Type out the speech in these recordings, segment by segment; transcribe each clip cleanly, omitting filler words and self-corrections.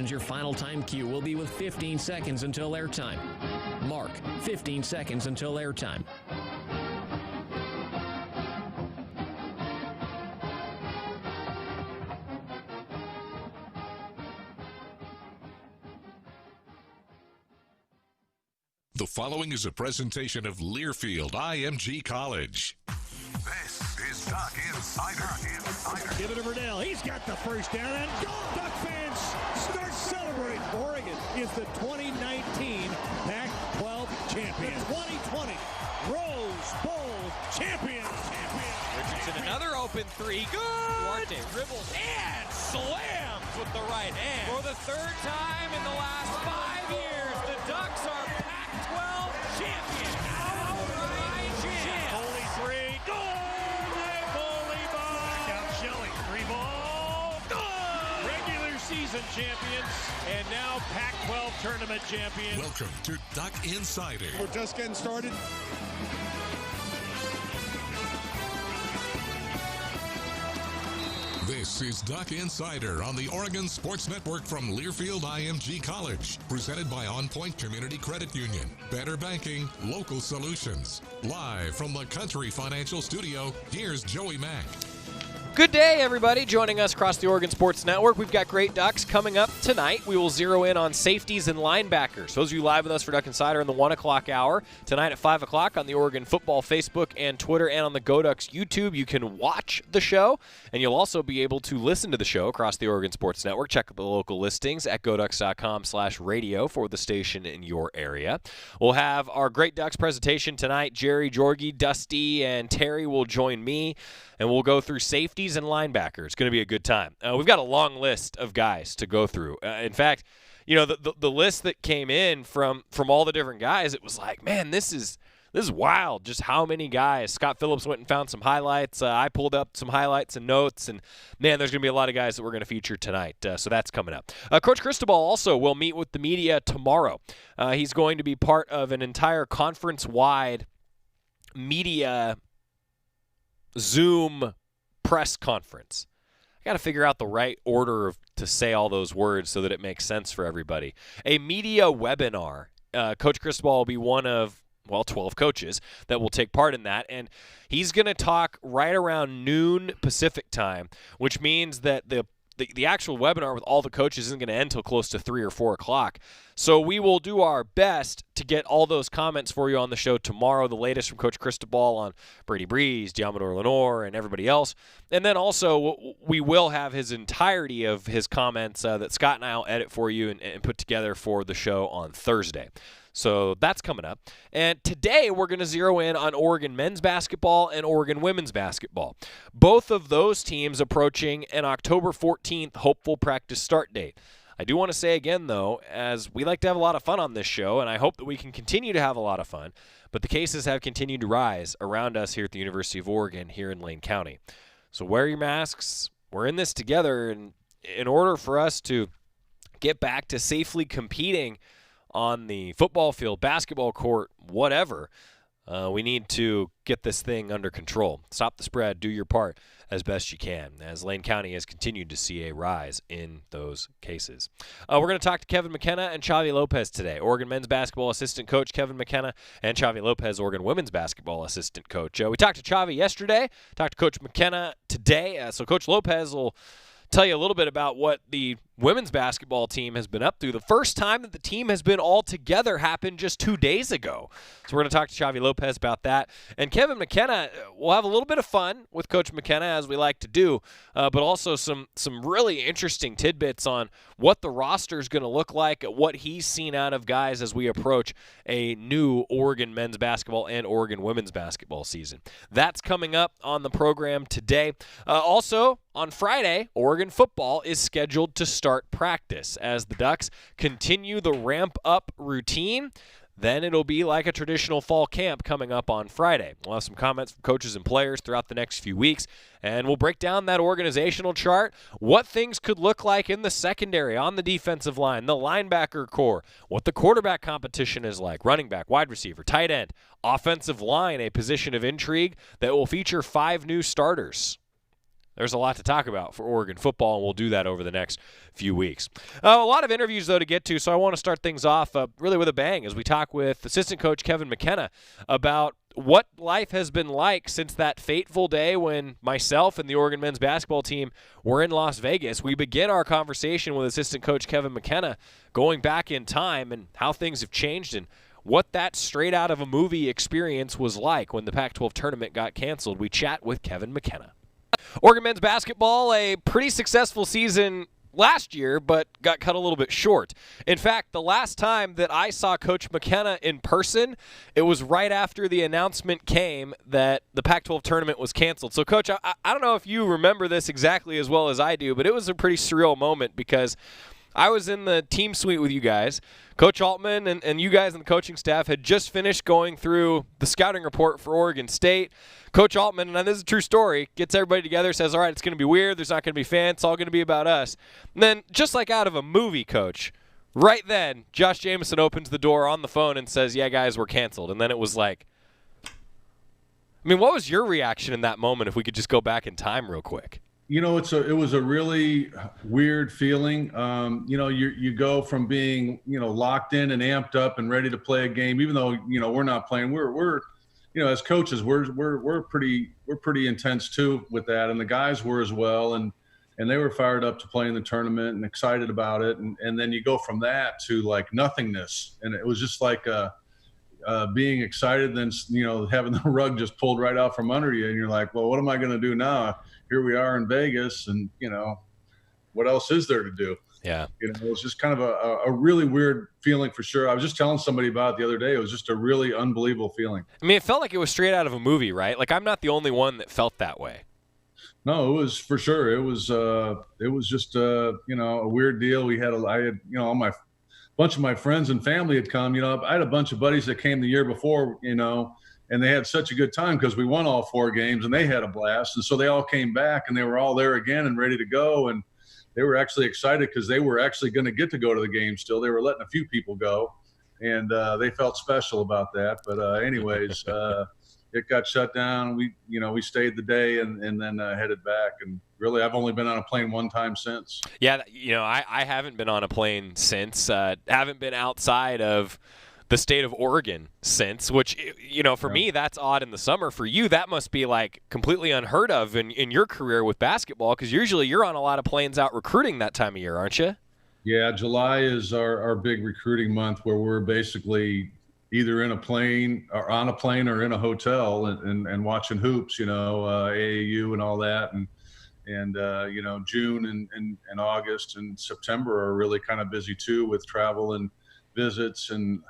Your final time cue will be with 15 seconds until airtime. Mark, 15 seconds until airtime. The following is a presentation of Learfield IMG College. This is Duck Insider. Give it to Verdell. He's got the first down and gone. Duck fans start celebrating. Oregon is the 2019 Pac-12 champion. 2020 Rose Bowl champion. Richardson, another open three. Good. Duarte dribbles and slams with the right hand. For the third time in the last 5 years, the Ducks are Pac-12 champions. Outright champ. Holy three. Goal! Holy ball. Out Shelley. Three ball. Goal! Regular season champions and now Pac-12 tournament champions. Welcome to Duck Insider. We're just getting started. This is Duck Insider on the Oregon Sports Network from Learfield IMG College. Presented by On Point Community Credit Union. Better banking, local solutions. Live from the Country Financial Studio, here's Joey Mack. Good day, everybody. Joining us across the Oregon Sports Network, we've got great Ducks coming up tonight. We will zero in on safeties and linebackers. Those of you live with us for Duck Insider in the 1 o'clock hour. Tonight at 5 o'clock on the Oregon Football Facebook and Twitter and on the Go Ducks YouTube, you can watch the show, and you'll also be able to listen to the show across the Oregon Sports Network. Check the local listings at goducks.com/radio for the station in your area. We'll have our great Ducks presentation tonight. Jerry, Jorgie, Dusty, and Terry will join me, and we'll go through safeties and linebackers. It's going to be a good time. We've got a long list of guys to go through. In fact, you know, the list that came in from all the different guys, it was like, man, this is wild. Just how many guys. Scott Phillips went and found some highlights. I pulled up some highlights and notes, and man, there's going to be a lot of guys that we're going to feature tonight. So that's coming up. Coach Cristobal also will meet with the media tomorrow. He's going to be part of an entire conference-wide media Zoom press conference. I got to figure out the right order to say all those words so that it makes sense for everybody. A media webinar. Coach Cristobal will be one of 12 coaches that will take part in that, and he's going to talk right around noon Pacific time, which means that the actual webinar with all the coaches isn't going to end until close to 3 or 4 o'clock. So we will do our best to get all those comments for you on the show tomorrow, the latest from Coach Cristobal on Brady Breeze, Diamador Lenore, and everybody else. And then also we will have his entirety of his comments that Scott and I will edit for you and put together for the show on Thursday. So that's coming up. And today we're going to zero in on Oregon men's basketball and Oregon women's basketball. Both of those teams approaching an October 14th hopeful practice start date. I do want to say again, though, as we like to have a lot of fun on this show, and I hope that we can continue to have a lot of fun, but the cases have continued to rise around us here at the University of Oregon here in Lane County. So wear your masks. We're in this together, and in order for us to get back to safely competing on the football field, basketball court, whatever, we need to get this thing under control. Stop the spread, do your part as best you can, as Lane County has continued to see a rise in those cases. We're going to talk to Kevin McKenna and Xavi Lopez today. Oregon men's basketball assistant coach Kevin McKenna and Xavi Lopez, Oregon women's basketball assistant coach. We talked to Xavi yesterday, talked to Coach McKenna today, so Coach Lopez will tell you a little bit about what the women's basketball team has been up to. The first time that the team has been all together happened just 2 days ago. So we're going to talk to Xavi Lopez about that. And Kevin McKenna, we'll have a little bit of fun with Coach McKenna, as we like to do, but also some really interesting tidbits on what the roster is going to look like, what he's seen out of guys as we approach a new Oregon men's basketball and Oregon women's basketball season. That's coming up on the program today. Also, on Friday, Oregon football is scheduled to start practice as the Ducks continue the ramp-up routine. Then it'll be like a traditional fall camp coming up on Friday. We'll have some comments from coaches and players throughout the next few weeks, and we'll break down that organizational chart, what things could look like in the secondary, on the defensive line, the linebacker core, what the quarterback competition is like, running back, wide receiver, tight end, offensive line, a position of intrigue that will feature 5 new starters. there's a lot to talk about for Oregon football, and we'll do that over the next few weeks. A lot of interviews, though, to get to, so I want to start things off really with a bang as we talk with assistant coach Kevin McKenna about what life has been like since that fateful day when myself and the Oregon men's basketball team were in Las Vegas. We begin our conversation with assistant coach Kevin McKenna going back in time and how things have changed and what that straight-out-of-a-movie experience was like when the Pac-12 tournament got canceled. We chat with Kevin McKenna. Oregon men's basketball, a pretty successful season last year, but got cut a little bit short. In fact, the last time that I saw Coach McKenna in person, it was right after the announcement came that the Pac-12 tournament was canceled. So, Coach, I don't know if you remember this exactly as well as I do, but it was a pretty surreal moment because I was in the team suite with you guys. Coach Altman and you guys and the coaching staff had just finished going through the scouting report for Oregon State. Coach Altman, and this is a true story, gets everybody together, says, all right, it's going to be weird. There's not going to be fans. It's all going to be about us. And then, just like out of a movie, Coach, right then, Josh Jameson opens the door on the phone and says, yeah, guys, we're canceled. And then it was like, I mean, what was your reaction in that moment if we could just go back in time real quick? You know, it was a really weird feeling. You go from being, locked in and amped up and ready to play a game, even though, we're not playing. We're as coaches, we're pretty intense too with that, and the guys were as well, and they were fired up to play in the tournament and excited about it, and then you go from that to like nothingness, and it was just like being excited, then having the rug just pulled right out from under you, and you're like, well, what am I going to do now? Here we are in Vegas, and what else is there to do? Yeah, it was just kind of a really weird feeling for sure. I was just telling somebody about it the other day. It was just a really unbelievable feeling. I mean, it felt like it was straight out of a movie, right? Like I'm not the only one that felt that way. No, it was for sure. It was just a weird deal. I had all my bunch of my friends and family had come. I had a bunch of buddies that came the year before, and they had such a good time because we won all 4 games and they had a blast. And so they all came back and they were all there again and ready to go. And they were actually excited because they were actually going to get to go to the game still. They were letting a few people go, and they felt special about that. But anyways, it got shut down. We stayed the day and then headed back. And really, I've only been on a plane one time since. Yeah, I haven't been on a plane since. Haven't been outside of the state of Oregon since, which, for me, that's odd in the summer. For you, that must be like completely unheard of in your career with basketball, because usually you're on a lot of planes out recruiting that time of year, aren't you? Yeah, July is our big recruiting month where we're basically either in a plane or on a plane or in a hotel and watching hoops, AAU and all that. And June and August and September are really kind of busy too with travel and visits and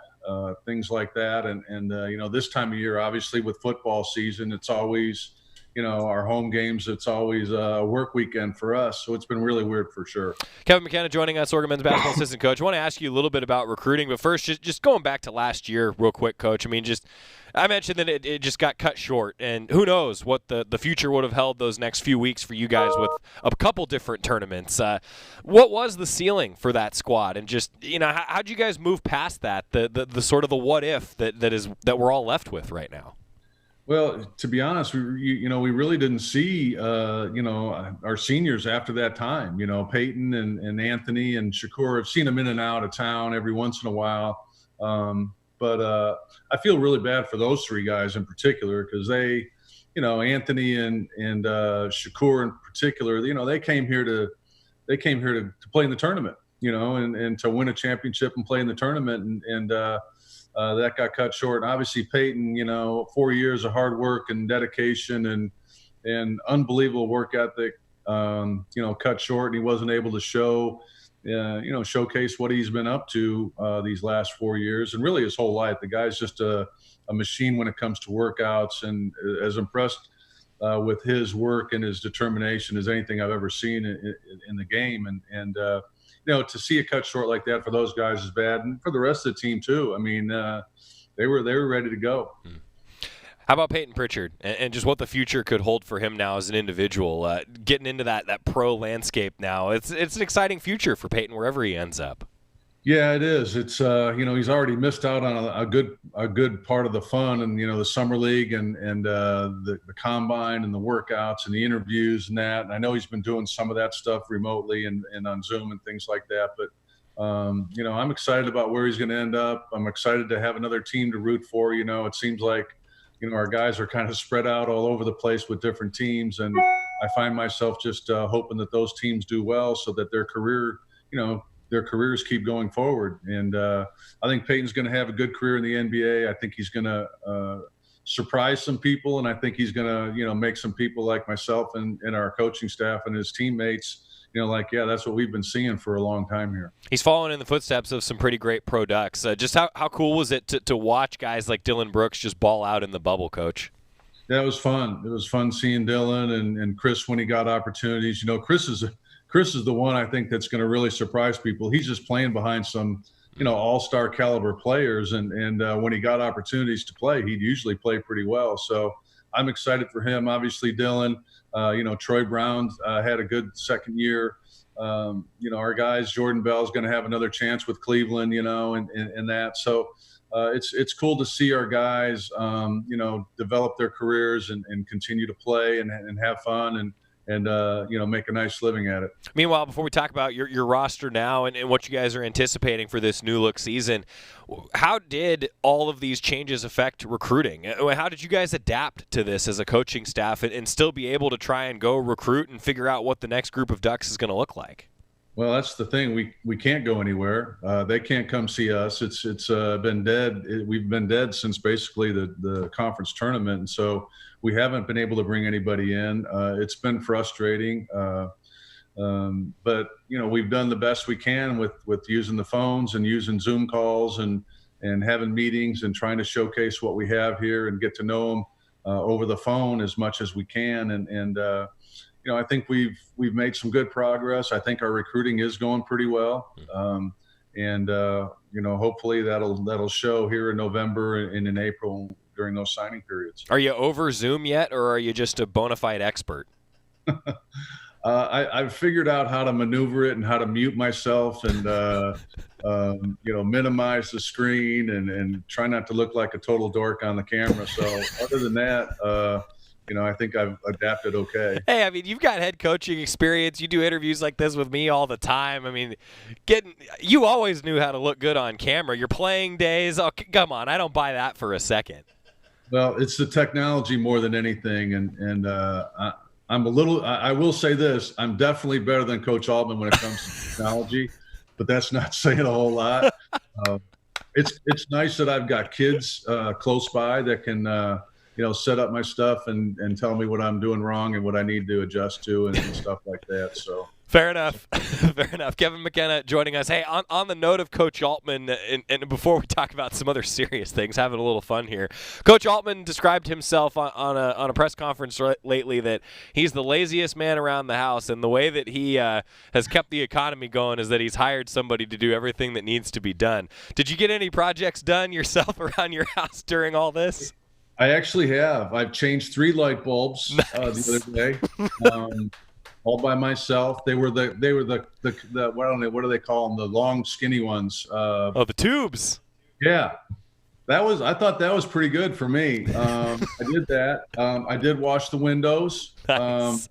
things like that. And this time of year, obviously with football season, it's always, our home games, it's always a work weekend for us. So it's been really weird for sure. Kevin McKenna joining us, Oregon men's basketball assistant coach. I want to ask you a little bit about recruiting, but first, just going back to last year real quick, Coach. I mean, I mentioned that it just got cut short, and who knows what the future would have held those next few weeks for you guys with a couple different tournaments. What was the ceiling for that squad, and just how'd you guys move past that, the sort of the what if that we're all left with right now? Well, to be honest, we really didn't see our seniors after that time. Peyton and Anthony and Shakur, I've seen them in and out of town every once in a while. But I feel really bad for those 3 guys in particular because they, Anthony and Shakur in particular, they came here to play in the tournament, and to win a championship and play in the tournament, and that got cut short. And obviously Peyton, 4 years of hard work and dedication and unbelievable work ethic, cut short, and he wasn't able to showcase what he's been up to these last 4 years and really his whole life. The guy's just a machine when it comes to workouts, and as impressed with his work and his determination as anything I've ever seen in the game. And to see it cut short like that for those guys is bad, and for the rest of the team too. I mean, they were ready to go. How about Peyton Pritchard and just what the future could hold for him now as an individual, getting into that pro landscape now? It's an exciting future for Peyton wherever he ends up. Yeah, it is. It's he's already missed out on a good part of the fun, and the summer league and the combine and the workouts and the interviews and that. And I know he's been doing some of that stuff remotely and on Zoom and things like that. But I'm excited about where he's going to end up. I'm excited to have another team to root for. It seems like our guys are kind of spread out all over the place with different teams, and I find myself just hoping that those teams do well so that their careers keep going forward. And I think Peyton's going to have a good career in the NBA. I think he's going to surprise some people, and I think he's going to, make some people like myself and our coaching staff and his teammates, that's what we've been seeing for a long time here. He's following in the footsteps of some pretty great pro ducks. Just how cool was it to watch guys like Dylan Brooks just ball out in the bubble, Coach? Yeah, it was fun. It was fun seeing Dylan and Chris when he got opportunities. Chris is the one I think that's going to really surprise people. He's just playing behind some, all-star caliber players, and when he got opportunities to play, he'd usually play pretty well. So I'm excited for him. Obviously, Dylan, Troy Brown had a good second year. Our guys, Jordan Bell's going to have another chance with Cleveland, and that. So it's cool to see our guys, develop their careers and continue to play and have fun and make a nice living at it. Meanwhile, before we talk about your roster now and what you guys are anticipating for this new look season, how did all of these changes affect recruiting? How did you guys adapt to this as a coaching staff and still be able to try and go recruit and figure out what the next group of Ducks is going to look like? Well, that's the thing. We can't go anywhere. They can't come see us. It's been dead. We've been dead since basically the conference tournament, and so we haven't been able to bring anybody in. It's been frustrating, but we've done the best we can with using the phones and using Zoom calls and having meetings and trying to showcase what we have here and get to know them over the phone as much as we can. And I think we've made some good progress. I think our recruiting is going pretty well. Hopefully that'll show here in November and in April during those signing periods. Are you over Zoom yet, or are you just a bona fide expert? I've figured out how to maneuver it and how to mute myself and, minimize the screen and try not to look like a total dork on the camera. So other than that, I think I've adapted okay. Hey, I mean, you've got head coaching experience. You do interviews like this with me all the time. I mean, you always knew how to look good on camera. Your playing days, oh, come on. I don't buy that for a second. Well, it's the technology more than anything. And I will say this, I'm definitely better than Coach Altman when it comes to technology, but that's not saying a whole lot. It's nice that I've got kids close by that can set up my stuff and tell me what I'm doing wrong and what I need to adjust to and stuff like that. So fair enough. Fair enough. Kevin McKenna joining us. Hey, on the note of Coach Altman, and before we talk about some other serious things, having a little fun here, Coach Altman described himself on a press conference lately that he's the laziest man around the house, and the way that he has kept the economy going is that he's hired somebody to do everything that needs to be done. Did you get any projects done yourself around your house during all this? I actually have. I've changed 3 light bulbs the other day, all by myself. They were the what do they call them? The long, skinny ones. The tubes. Yeah, I thought that was pretty good for me. I did that. I did wash the windows. Nice.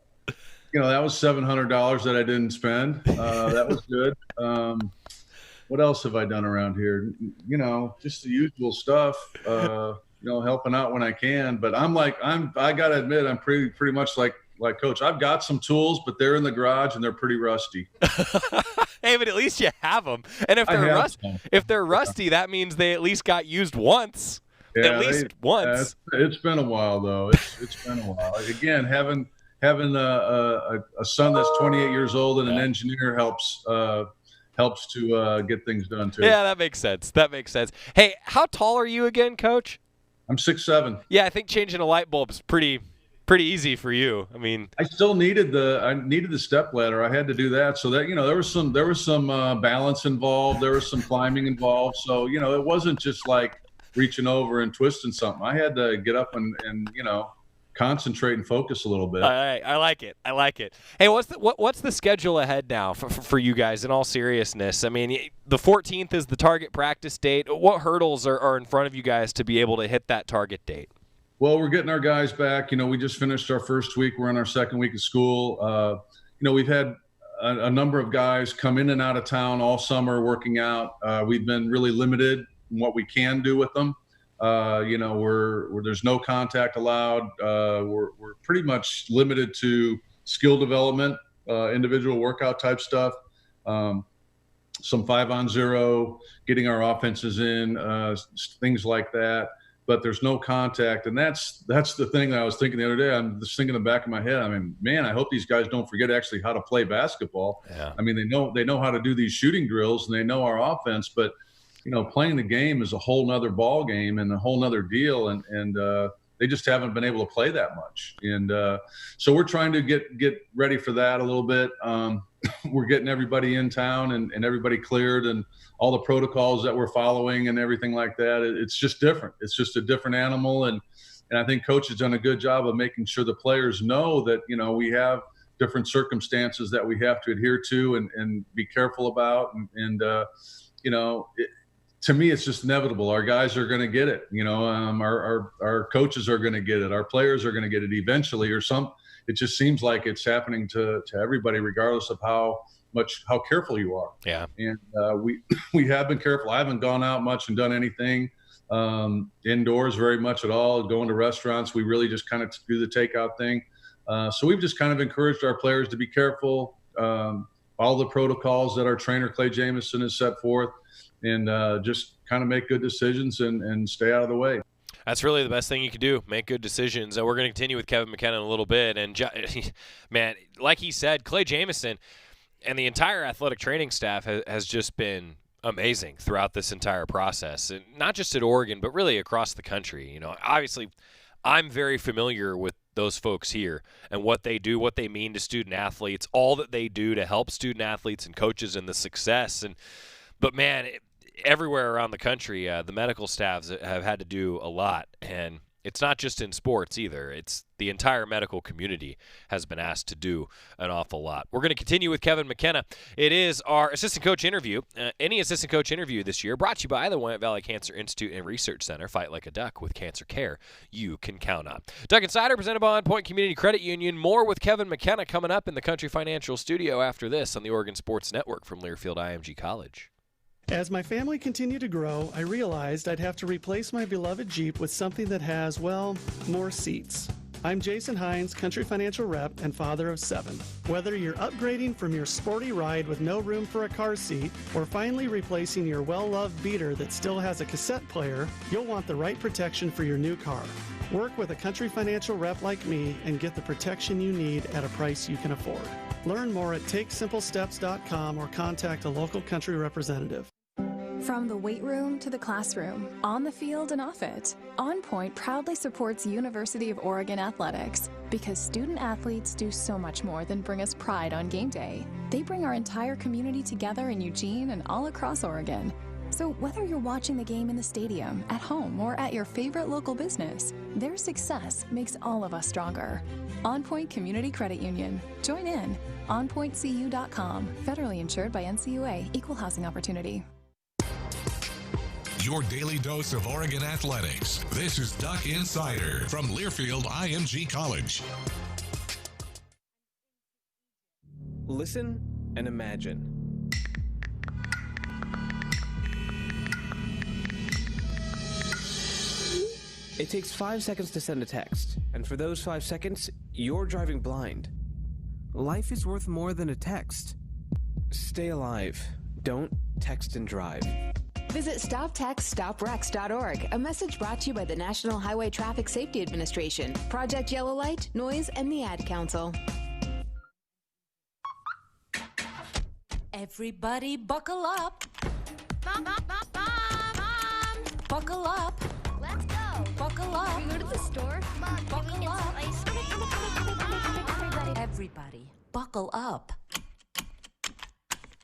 That was $700 that I didn't spend. That was good. What else have I done around here? Just the usual stuff. Helping out when I can, but I gotta admit, I'm pretty much like Coach. I've got some tools, but they're in the garage and they're pretty rusty. Hey, but at least you have them. And if they're rusty, that means they at least got used once. Yeah, at least once. It's been a while though. It's been a while. Again, having a son that's 28 years old and an engineer helps to get things done too. Yeah, that makes sense. Hey, how tall are you again, Coach? I'm 6'7". Yeah, I think changing a light bulb is pretty easy for you. I mean, I still needed the step ladder. I had to do that, so that there was some balance involved. There was some climbing involved. So it wasn't just like reaching over and twisting something. I had to get up and concentrate and focus a little bit. I like it. I like it. Hey, what's the schedule ahead now for you guys in all seriousness? I mean, the 14th is the target practice date. What hurdles are in front of you guys to be able to hit that target date? Well, we're getting our guys back. We just finished our first week. We're in our second week of school. We've had a number of guys come in and out of town all summer working out. We've been really limited in what we can do with them. There's no contact allowed. We're pretty much limited to skill development, individual workout type stuff, some 5-on-0, getting our offenses in, things like that. But there's no contact, and that's the thing that I was thinking the other day. I'm just thinking in the back of my head. I mean, man, I hope these guys don't forget actually how to play basketball. Yeah. I mean, they know how to do these shooting drills, and they know our offense, but playing the game is a whole nother ball game and a whole nother deal. And they just haven't been able to play that much. And so we're trying to get ready for that a little bit. We're getting everybody in town and everybody cleared and all the protocols that we're following and everything like that. It's just different. It's just a different animal. And I think Coach has done a good job of making sure the players know that, we have different circumstances that we have to adhere to and be careful about. To me, it's just inevitable. Our guys are going to get it. Our coaches are going to get it. Our players are going to get it eventually, it just seems like it's happening to everybody, regardless of how careful you are. Yeah. And we have been careful. I haven't gone out much and done anything indoors very much at all. Going to restaurants, we really just kind of do the takeout thing. So we've just kind of encouraged our players to be careful, all the protocols that our trainer, Clay Jamison, has set forth, and just kind of make good decisions and stay out of the way. That's really the best thing you can do, make good decisions. And we're going to continue with Kevin McKenna in a little bit. And, man, like he said, Clay Jamison and the entire athletic training staff has just been amazing throughout this entire process. And not just at Oregon, but really across the country. Obviously, I'm very familiar with those folks here and what they do, what they mean to student athletes, all that they do to help student athletes and coaches in the success. But, man, everywhere around the country, the medical staffs have had to do a lot. And it's not just in sports either. It's the entire medical community has been asked to do an awful lot. We're going to continue with Kevin McKenna. It is our assistant coach interview. Any assistant coach interview this year brought to you by the Willamette Valley Cancer Institute and Research Center. Fight like a duck with cancer care you can count on. Duck Insider presented by On Point Community Credit Union. More with Kevin McKenna coming up in the Country Financial Studio after this on the Oregon Sports Network from Learfield IMG College. As my family continued to grow, I realized I'd have to replace my beloved Jeep with something that has, well, more seats. I'm Jason Hines, Country Financial Rep and father of 7. Whether you're upgrading from your sporty ride with no room for a car seat or finally replacing your well-loved beater that still has a cassette player, you'll want the right protection for your new car. Work with a Country Financial Rep like me and get the protection you need at a price you can afford. Learn more at TakeSimpleSteps.com or contact a local Country representative. From the weight room to the classroom, on the field and off it, On Point proudly supports University of Oregon athletics because student athletes do so much more than bring us pride on game day. They bring our entire community together in Eugene and all across Oregon. So whether you're watching the game in the stadium, at home, or at your favorite local business, their success makes all of us stronger. On Point Community Credit Union. Join in. OnPointCU.com. Federally insured by NCUA. Equal housing opportunity. Your daily dose of Oregon athletics. This is Duck Insider from Learfield IMG College. Listen and imagine. It takes 5 seconds to send a text, and for those 5 seconds, you're driving blind. Life is worth more than a text. Stay alive. Don't text and drive. Visit StopTextStopWrecks.org, a message brought to you by the National Highway Traffic Safety Administration, Project Yellow Light, Noise, and the Ad Council. Everybody buckle up. Mom. Buckle up. Let's go. Buckle up. Can we go to the store? Mom, buckle can we get up. some ice cream? Everybody, buckle up.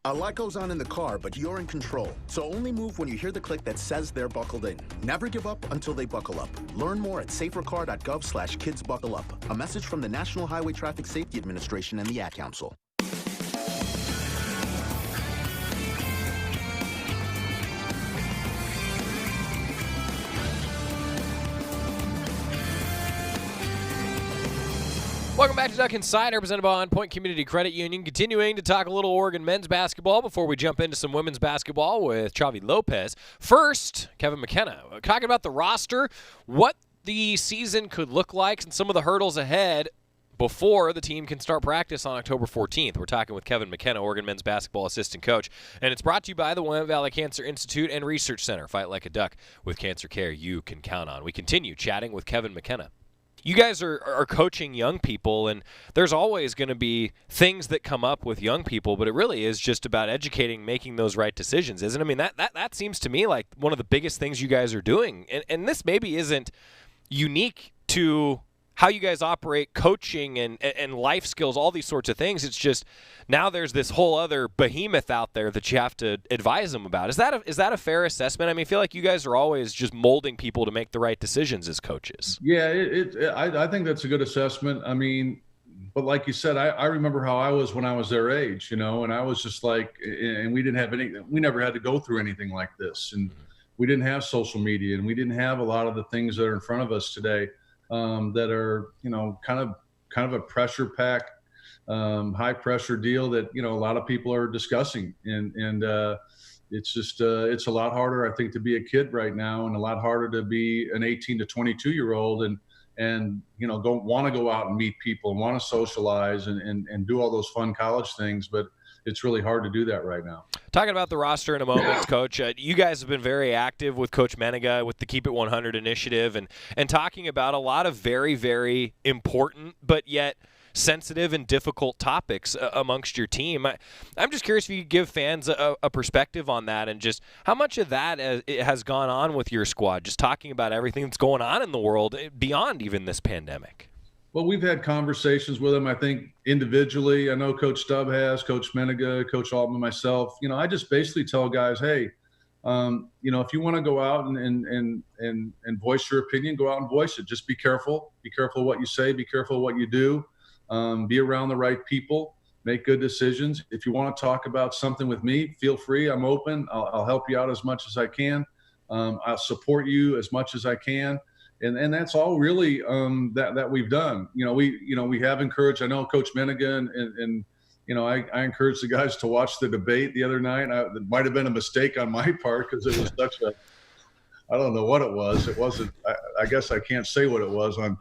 A lot goes on in the car, but you're in control. So only move when you hear the click that says they're buckled in. Never give up until they buckle up. Learn more at safercar.gov/kidsbuckleup. A message from the National Highway Traffic Safety Administration and the Ad Council. Welcome back to Duck Insider, presented by On Point Community Credit Union. Continuing to talk a little Oregon men's basketball before we jump into some women's basketball with Chavi Lopez. First, Kevin McKenna, talking about the roster, what the season could look like, and some of the hurdles ahead before the team can start practice on October 14th. We're talking with Kevin McKenna, Oregon men's basketball assistant coach, and it's brought to you by the Willamette Valley Cancer Institute and Research Center. Fight like a duck with cancer care you can count on. We continue chatting with Kevin McKenna. You guys are coaching young people, and there's always going to be things that come up with young people, but it really is just about educating, making those right decisions, isn't it? I mean, that seems to me like one of the biggest things you guys are doing, and this maybe isn't unique to how you guys operate coaching and life skills, all these sorts of things. It's just now there's this whole other behemoth out there that you have to advise them about. Is that a fair assessment? I mean, I feel like you guys are always just molding people to make the right decisions as coaches. Yeah, I think that's a good assessment. I mean, but like you said, I remember how I was when I was their age, and I was just like, and we never had to go through anything like this. And we didn't have social media, and we didn't have a lot of the things that are in front of us today. That are, kind of a pressure pack, high pressure deal that, a lot of people are discussing. And it's just, it's a lot harder, I think, to be a kid right now, and a lot harder to be an 18 to 22-year-old and don't want to go out and meet people and want to socialize and do all those fun college things. But it's really hard to do that right now. Talking about the roster in a moment, Coach, you guys have been very active with Coach Menega with the Keep It 100 initiative and talking about a lot of very, very important but yet sensitive and difficult topics amongst your team. I'm just curious if you could give fans a perspective on that and just how much of that has gone on with your squad, just talking about everything that's going on in the world beyond even this pandemic. Well, we've had conversations with them, I think, individually. I know Coach Stubb has, Coach Menega, Coach Altman, myself. I just basically tell guys, hey, if you want to go out and voice your opinion, go out and voice it. Just be careful. Be careful what you say. Be careful what you do. Be around the right people. Make good decisions. If you want to talk about something with me, feel free. I'm open. I'll help you out as much as I can. I'll support you as much as I can. And that's all really that we've done. We have encouraged. I know Coach Menega and I encouraged the guys to watch the debate the other night. It might have been a mistake on my part because it was such a I don't know what it was. It wasn't. I guess I can't say what it was on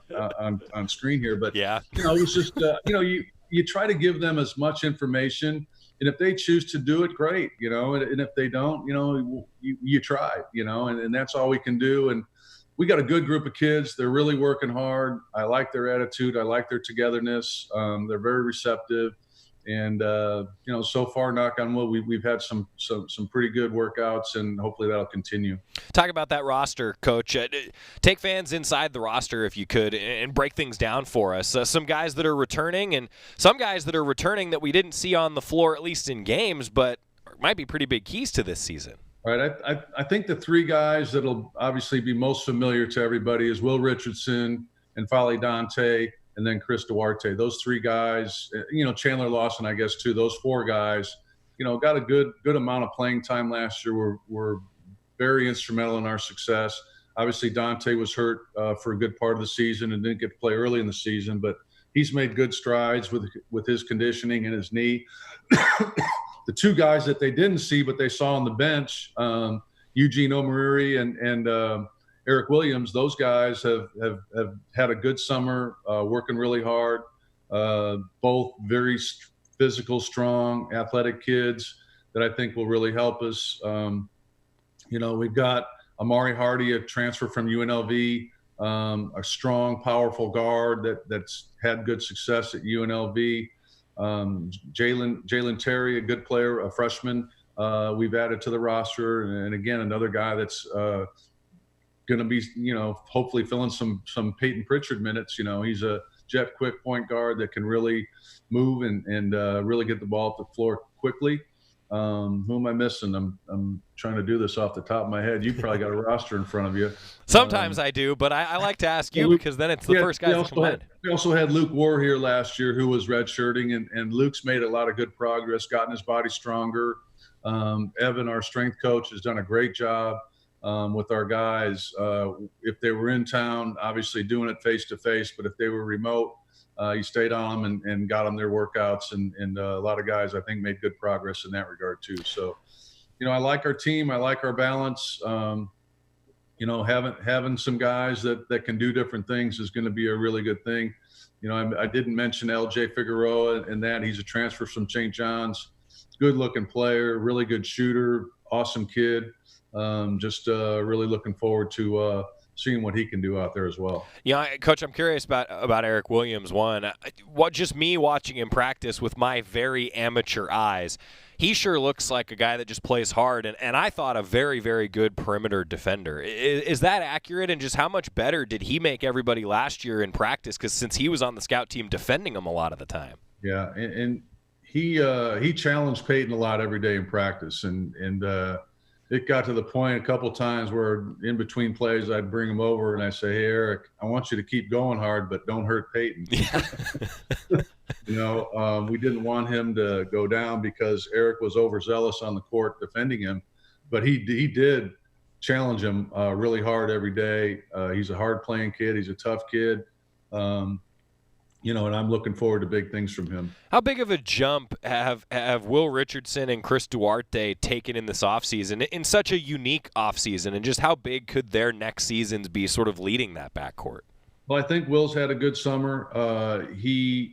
screen here. But yeah, it was just you try to give them as much information, and if they choose to do it, great. And if they don't, you try. And that's all we can do. And we got a good group of kids. They're really working hard. I like their attitude. I like their togetherness. They're very receptive. And, so far, knock on wood, we've had some pretty good workouts, and hopefully that'll continue. Talk about that roster, Coach. Take fans inside the roster, if you could, and break things down for us. Some guys that are returning and some guys that are returning that we didn't see on the floor, at least in games, but might be pretty big keys to this season. All right, I think the three guys that'll obviously be most familiar to everybody is Will Richardson and Fali Dante, and then Chris Duarte. Those three guys, Chandler Lawson, I guess, too. Those four guys, got a good amount of playing time last year. Were very instrumental in our success. Obviously, Dante was hurt for a good part of the season and didn't get to play early in the season, but he's made good strides with his conditioning and his knee. The two guys that they didn't see but they saw on the bench, Eugene Omariri and Eric Williams, those guys have had a good summer, working really hard. Both very physical, strong, athletic kids that I think will really help us. We've got Amari Hardy, a transfer from UNLV, a strong, powerful guard that's had good success at UNLV. Jalen Terry, a good player, a freshman, we've added to the roster, and again another guy that's going to be hopefully filling some Peyton Pritchard minutes. He's a jet quick point guard that can really move and really get the ball up the floor quickly. Who am I missing? I'm trying to do this off the top of my head. You probably got a roster in front of you. Sometimes I do, but I like to ask you because then it's the first guy that comes to mind. We also had Luke War here last year, who was redshirting, and Luke's made a lot of good progress, gotten his body stronger. Evan, our strength coach, has done a great job with our guys. If they were in town, obviously doing it face-to-face, but if they were remote, he stayed on them and got them their workouts, and a lot of guys, I think, made good progress in that regard too. So, I like our team. I like our balance. Having some guys that can do different things is going to be a really good thing. I didn't mention LJ Figueroa and that. He's a transfer from St. John's. Good-looking player, really good shooter, awesome kid. Just really looking forward to seeing what he can do out there as well. Coach, I'm curious about Eric Williams. Just me watching him practice with my very amateur eyes, he sure looks like a guy that just plays hard, and I thought a very, very good perimeter defender. Is that accurate, and just how much better did he make everybody last year in practice, because since he was on the scout team defending him a lot of the time? Yeah, and he challenged Peyton a lot every day in practice, and it got to the point a couple times where in between plays I'd bring him over and I say, "Hey, Eric, I want you to keep going hard, but don't hurt Peyton." Yeah. We didn't want him to go down because Eric was overzealous on the court defending him, but he did challenge him really hard every day. He's a hard-playing kid. He's a tough kid. And I'm looking forward to big things from him. How big of a jump have Will Richardson and Chris Duarte taken in this offseason, in such a unique offseason, and just how big could their next seasons be sort of leading that backcourt? Well, I think Will's had a good summer. His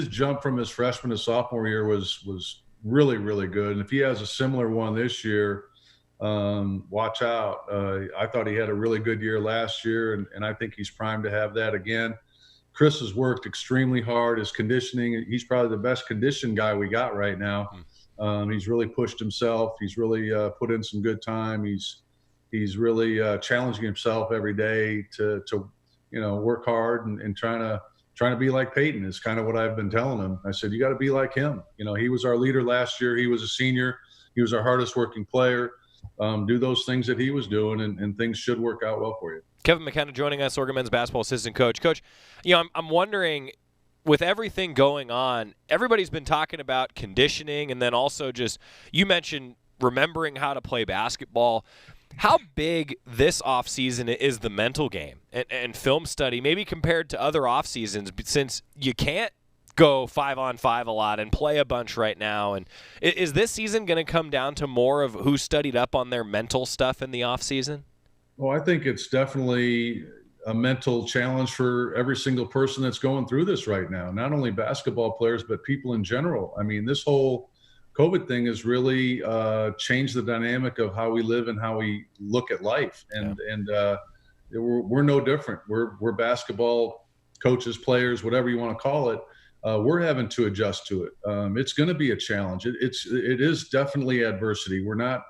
jump from his freshman to sophomore year was really, really good. And if he has a similar one this year, watch out. I thought he had a really good year last year, and I think he's primed to have that again. Chris has worked extremely hard. His conditioning, he's probably the best conditioned guy we got right now. He's really pushed himself. He's really put in some good time. He's really challenging himself every day to work hard and trying to be like Peyton is kind of what I've been telling him. I said, you got to be like him. He was our leader last year. He was a senior. He was our hardest working player. Do those things that he was doing, and things should work out well for you. Kevin McKenna joining us, Oregon men's basketball assistant coach. Coach, I'm wondering, with everything going on, everybody's been talking about conditioning, and then also just, you mentioned remembering how to play basketball. How big this offseason is the mental game and film study, maybe compared to other off seasons, since you can't go 5-on-5 a lot and play a bunch right now? And is this season going to come down to more of who studied up on their mental stuff in the off season? Well, I think it's definitely a mental challenge for every single person that's going through this right now, not only basketball players, but people in general. I mean, this whole COVID thing has really changed the dynamic of how we live and how we look at life. And we're no different. We're basketball coaches, players, whatever you want to call it. We're having to adjust to it. It's going to be a challenge. It is definitely adversity. We're not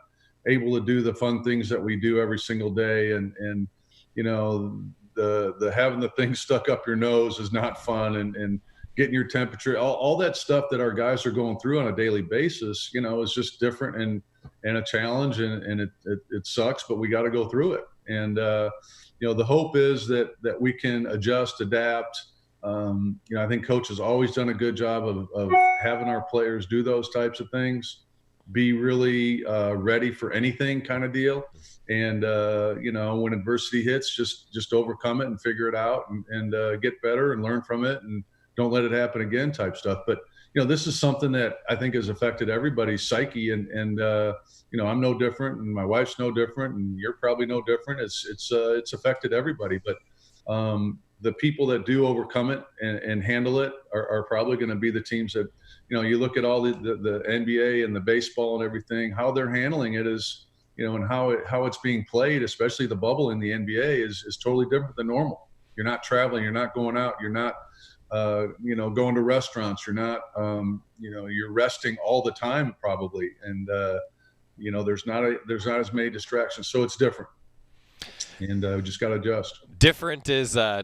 able to do the fun things that we do every single day, and the having the thing stuck up your nose is not fun, and getting your temperature, all that stuff that our guys are going through on a daily basis, is just different and a challenge, and it sucks, but we got to go through it. And the hope is that we can adjust, adapt. I think coach has always done a good job of having our players do those types of things, be really ready for anything kind of deal. And, when adversity hits, just overcome it and figure it out and get better and learn from it and don't let it happen again type stuff. But, this is something that I think has affected everybody's psyche, and I'm no different, and my wife's no different, and you're probably no different. It's affected everybody. But the people that do overcome it and handle it are probably going to be the teams that, you look at all the NBA and the baseball and everything, how they're handling it is, and how it's being played, especially the bubble in the NBA is totally different than normal. You're not traveling, you're not going out, you're not, going to restaurants, you're not, you're resting all the time probably. And, there's not as many distractions. So it's different. And we just got to adjust. Different is, I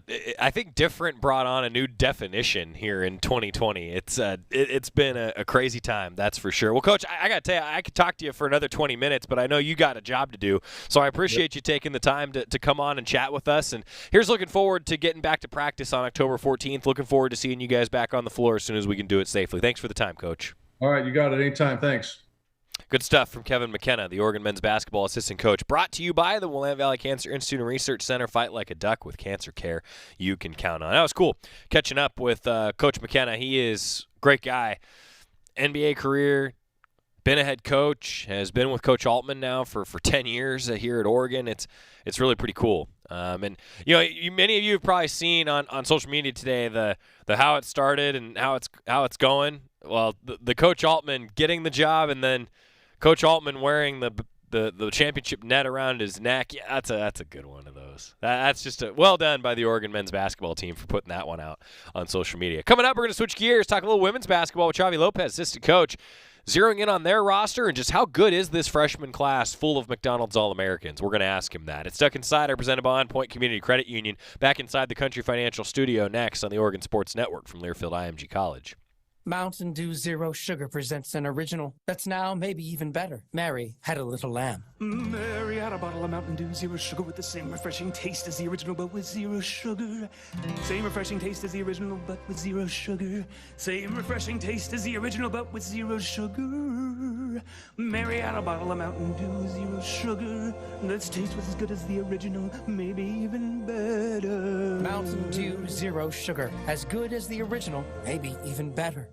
think different brought on a new definition here in 2020. It's been a crazy time, that's for sure. Well, Coach, I got to tell you, I could talk to you for another 20 minutes, but I know you got a job to do. So I appreciate you taking the time to come on and chat with us. And here's looking forward to getting back to practice on October 14th. Looking forward to seeing you guys back on the floor as soon as we can do it safely. Thanks for the time, Coach. All right, you got it. Anytime. Thanks. Good stuff from Kevin McKenna, the Oregon men's basketball assistant coach. Brought to you by the Willamette Valley Cancer Institute and Research Center. Fight like a duck with cancer care you can count on. That was cool catching up with Coach McKenna. He is a great guy. NBA career, been a head coach, has been with Coach Altman now for 10 years here at Oregon. It's really pretty cool. And many of you have probably seen on social media today the how it started and how it's going. Well, the Coach Altman getting the job, and then Coach Altman wearing the championship net around his neck. Yeah, that's a good one of those. That's just well done by the Oregon men's basketball team for putting that one out on social media. Coming up, we're going to switch gears, talk a little women's basketball with Chavi Lopez, assistant coach, zeroing in on their roster and just how good is this freshman class full of McDonald's All-Americans. We're going to ask him that. It's Duck Insider, presented by On Point Community Credit Union, back inside the Country Financial Studio next on the Oregon Sports Network from Learfield IMG College. Mountain Dew Zero Sugar presents an original that's now maybe even better. Mary had a little lamb. Mary had a bottle of Mountain Dew Zero Sugar with the same refreshing taste as the original, but with zero sugar. Same refreshing taste as the original, but with zero sugar. Same refreshing taste as the original, but with zero sugar. Mary had a bottle of Mountain Dew Zero Sugar. This taste was as good as the original, maybe even better. Mountain Dew Zero Sugar. As good as the original, maybe even better.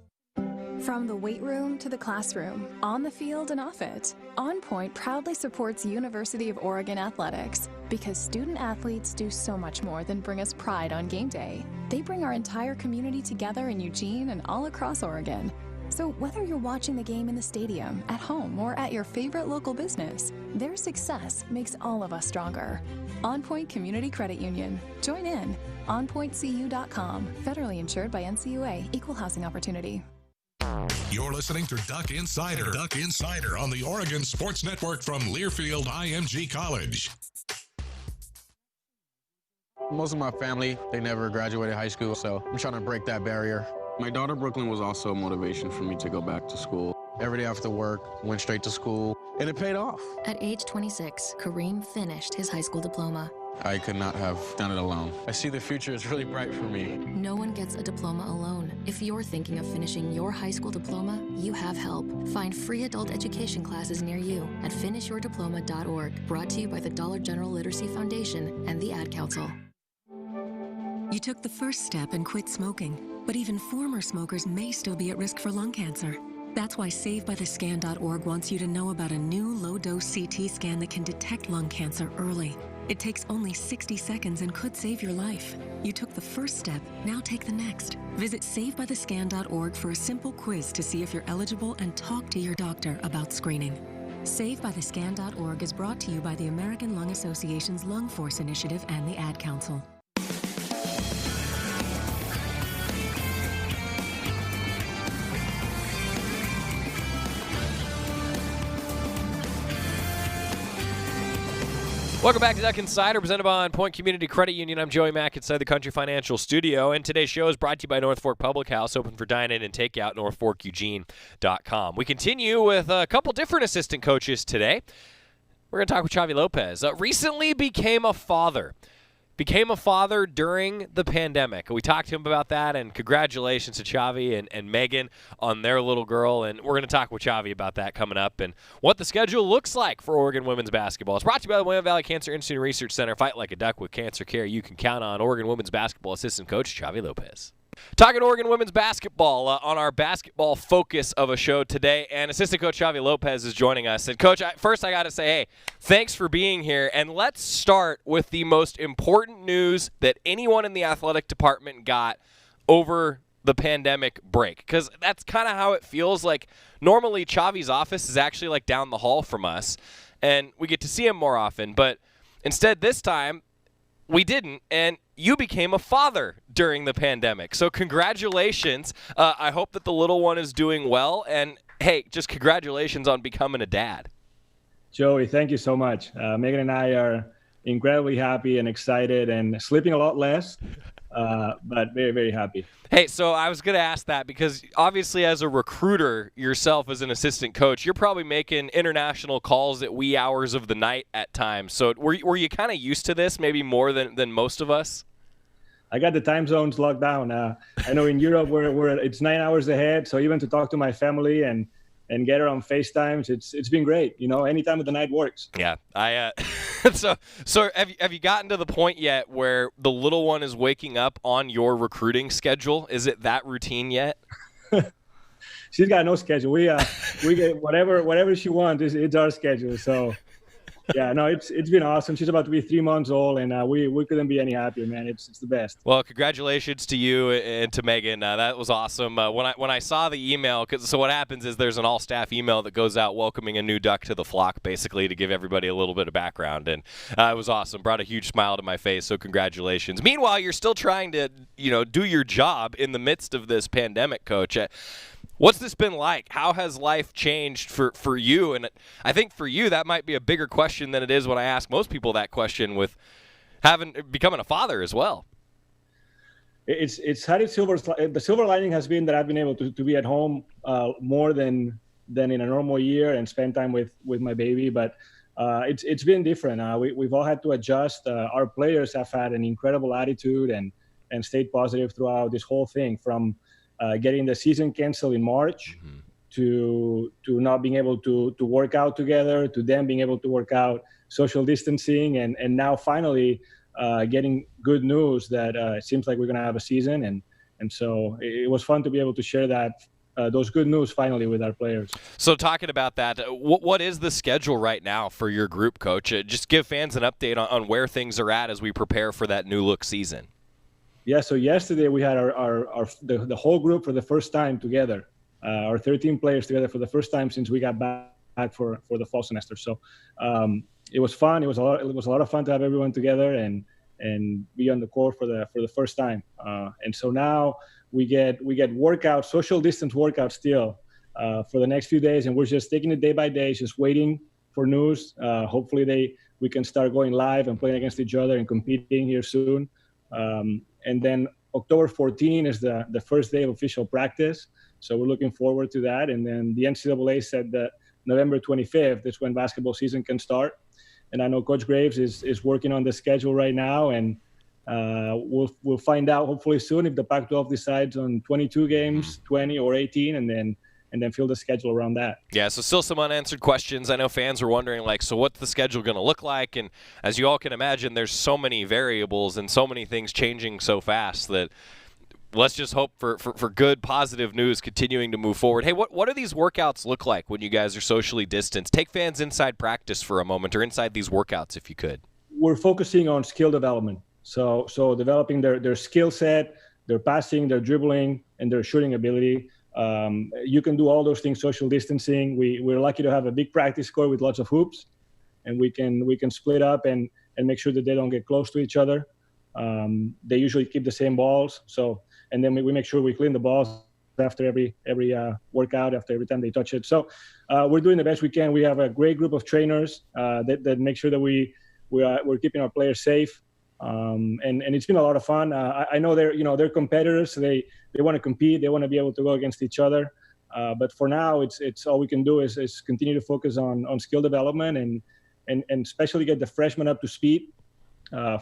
From the weight room to the classroom, on the field and off it, On Point proudly supports University of Oregon athletics because student athletes do so much more than bring us pride on game day. They bring our entire community together in Eugene and all across Oregon. So whether you're watching the game in the stadium, at home, or at your favorite local business, their success makes all of us stronger. On Point Community Credit Union. Join in. OnPointCU.com. Federally insured by NCUA. Equal housing opportunity. You're listening to Duck Insider. Duck Insider on the Oregon Sports Network from Learfield IMG College. Most of my family, they never graduated high school, so I'm trying to break that barrier. My daughter, Brooklyn, was also a motivation for me to go back to school. Every day after work, went straight to school, and it paid off. At age 26, Kareem finished his high school diploma. I could not have done it alone. I see the future is really bright for me. No one gets a diploma alone. If you're thinking of finishing your high school diploma, you have help. Find free adult education classes near you at finishyourdiploma.org. Brought to you by the Dollar General Literacy Foundation and the Ad Council. You took the first step and quit smoking, but even former smokers may still be at risk for lung cancer. That's why SaveByTheScan.org wants you to know about a new low-dose CT scan that can detect lung cancer early. It takes only 60 seconds and could save your life. You took the first step, now take the next. Visit SaveByTheScan.org for a simple quiz to see if you're eligible and talk to your doctor about screening. SaveByTheScan.org is brought to you by the American Lung Association's Lung Force Initiative and the Ad Council. Welcome back to Duck Insider, presented by On Point Community Credit Union. I'm Joey Mack inside the Country Financial Studio, and today's show is brought to you by North Fork Public House, open for dine-in and takeout, northforkeugene.com. We continue with a couple different assistant coaches today. We're going to talk with Chavi Lopez. Recently became a father. Became a father during the pandemic. We talked to him about that, and congratulations to Chavi and Megan on their little girl. And we're going to talk with Chavi about that coming up and what the schedule looks like for Oregon women's basketball. It's brought to you by the Willamette Valley Cancer Institute and Research Center. Fight like a duck with cancer care you can count on. Oregon women's basketball assistant coach Chavi Lopez. Talking Oregon women's basketball on our basketball focus of a show today, and assistant coach Chavi Lopez is joining us. And coach, first I got to say, hey, thanks for being here. And let's start with the most important news that anyone in the athletic department got over the pandemic break, because that's kind of how it feels. Like normally Chavi's office is actually like down the hall from us, and we get to see him more often. But instead this time we didn't, and you became a father during the pandemic. So congratulations. I hope that the little one is doing well. And, hey, just congratulations on becoming a dad. Joey, thank you so much. Megan and I are incredibly happy and excited and sleeping a lot less, but very, very happy. Hey, so I was going to ask that because obviously as a recruiter yourself as an assistant coach, you're probably making international calls at wee hours of the night at times. So were you kind of used to this, maybe more than most of us? I got the time zones locked down. I know in Europe it's 9 hours ahead. So even to talk to my family and get her on FaceTimes, it's been great. Any time of the night works. Yeah, so have you gotten to the point yet where the little one is waking up on your recruiting schedule? Is it that routine yet? She's got no schedule. We get whatever she wants. It's our schedule. So. Yeah, no, it's been awesome. She's about to be 3 months old, and we couldn't be any happier, man. It's the best. Well, congratulations to you and to Megan. That was awesome. When I saw the email, so what happens is there's an all-staff email that goes out welcoming a new duck to the flock, basically to give everybody a little bit of background, and it was awesome. Brought a huge smile to my face. So congratulations. Meanwhile, you're still trying to do your job in the midst of this pandemic, Coach. What's this been like? How has life changed for you? And I think for you, that might be a bigger question than it is when I ask most people that question with becoming a father as well. It's had its the silver lining has been that I've been able to be at home more than in a normal year and spend time with my baby. But it's been different. We've all had to adjust. Our players have had an incredible attitude and stayed positive throughout this whole thing, from getting the season canceled in March to not being able to work out together, to them being able to work out social distancing, and now finally getting good news that it seems like we're going to have a season. And so it was fun to be able to share that those good news finally with our players. So talking about that, what is the schedule right now for your group, Coach? Just give fans an update on where things are at as we prepare for that new look season. Yeah, so yesterday we had the whole group for the first time together, our 13 players together for the first time since we got back for the fall semester. So it was fun. It was a lot of fun to have everyone together and be on the court for the first time. And so now we get workouts, social distance workouts still for the next few days, and we're just taking it day by day, just waiting for news. Hopefully we can start going live and playing against each other and competing here soon. And then October 14 is the first day of official practice. So we're looking forward to that. And then the NCAA said that November 25th is when basketball season can start. And I know Coach Graves is working on the schedule right now. And we'll find out hopefully soon if the Pac-12 decides on 22 games, 20 or 18, and then fill the schedule around that. Yeah, so still some unanswered questions. I know fans were wondering, so what's the schedule going to look like? And as you all can imagine, there's so many variables and so many things changing so fast that let's just hope for good, positive news continuing to move forward. Hey, what do these workouts look like when you guys are socially distanced? Take fans inside practice for a moment, or inside these workouts if you could. We're focusing on skill development. So developing their skill set, their passing, their dribbling, and their shooting ability. You can do all those things social distancing. We're lucky to have a big practice court with lots of hoops, and we can split up and make sure that they don't get close to each other. They usually keep the same balls, and then we make sure we clean the balls after every workout, after every time they touch it. So we're doing the best we can. We have a great group of trainers that make sure that we're keeping our players safe. And it's been a lot of fun. I know they're competitors. So they want to compete. They want to be able to go against each other. But for now, it's all we can do is continue to focus on skill development and especially get the freshmen up to speed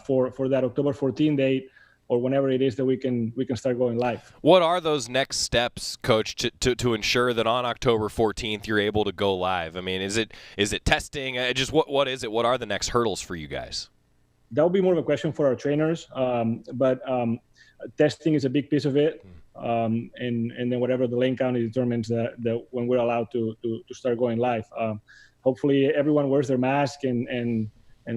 for that October 14 date, or whenever it is that we can start going live. What are those next steps, Coach, to ensure that on October 14th you're able to go live? I mean, is it testing? Just what is it? What are the next hurdles for you guys? That would be more of a question for our trainers, but testing is a big piece of it, and then whatever the Lane County determines that when we're allowed to start going live. Hopefully everyone wears their mask and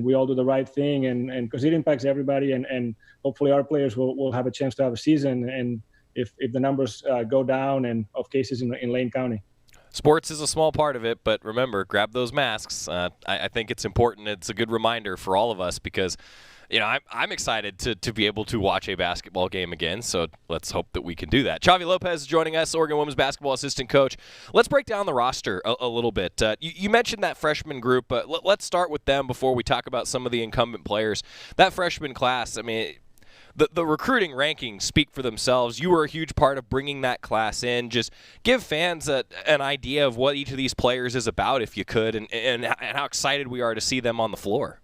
we all do the right thing, and because it impacts everybody, and hopefully our players will have a chance to have a season, and if the numbers go down and of cases in Lane County. Sports is a small part of it, but remember, grab those masks. I think it's important. It's a good reminder for all of us because, I'm excited to be able to watch a basketball game again, so let's hope that we can do that. Xavi Lopez is joining us, Oregon women's basketball assistant coach. Let's break down the roster a little bit. You mentioned that freshman group, but let's start with them before we talk about some of the incumbent players. That freshman class, I mean, the recruiting rankings speak for themselves. You were a huge part of bringing that class in. Just give fans an idea of what each of these players is about, if you could, and how excited we are to see them on the floor.